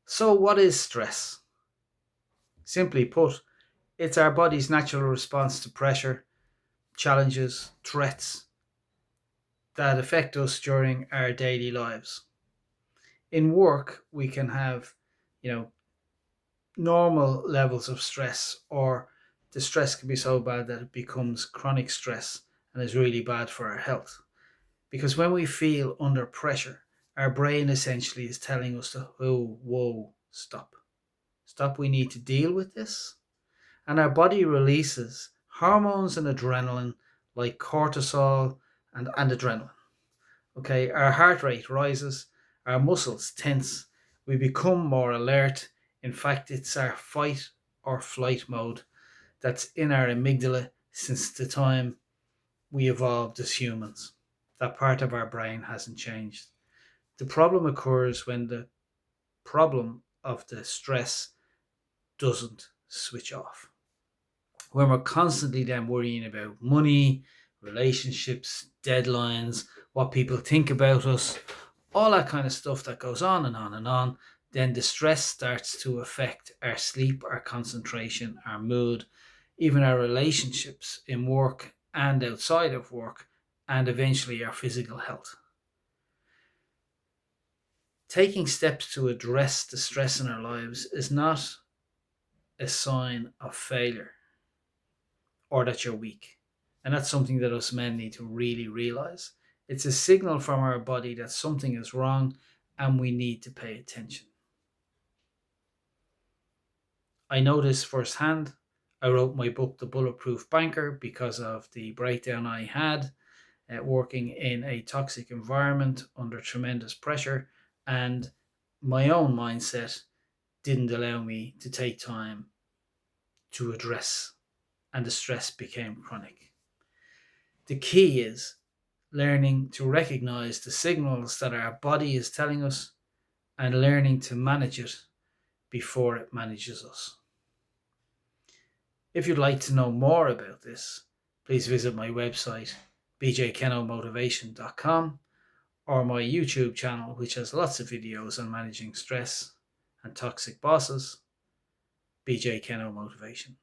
So, what is stress? Simply put, it's our body's natural response to pressure, challenges, threats that affect us during our daily lives. In work, we can have, you know, normal levels of stress, or the stress can be so bad that it becomes chronic stress and is really bad for our health. Because when we feel under pressure, our brain essentially is telling us to, oh, whoa, stop. Stop, we need to deal with this. And our body releases hormones and adrenaline like cortisol and adrenaline. Okay, our heart rate rises, our muscles tense, we become more alert. In fact, it's our fight or flight mode that's in our amygdala since the time we evolved as humans. That part of our brain hasn't changed. The problem occurs when the problem of the stress doesn't switch off. When we're constantly then worrying about money, relationships, deadlines, what people think about us, all that kind of stuff that goes on and on and on, then the stress starts to affect our sleep, our concentration, our mood, even our relationships in work and outside of work, and eventually our physical health. Taking steps to address the stress in our lives is not a sign of failure or that you're weak. And that's something that us men need to really realize. It's a signal from our body that something is wrong and we need to pay attention. I know this firsthand. I wrote my book, The Bulletproof Banker, because of the breakdown I had working in a toxic environment under tremendous pressure, and my own mindset didn't allow me to take time to address, and the stress became chronic. The key is learning to recognize the signals that our body is telling us and learning to manage it before it manages us. If you'd like to know more about this, please visit my website, bjkenomotivation.com, or my YouTube channel, which has lots of videos on managing stress and toxic bosses, BJ Keno Motivation.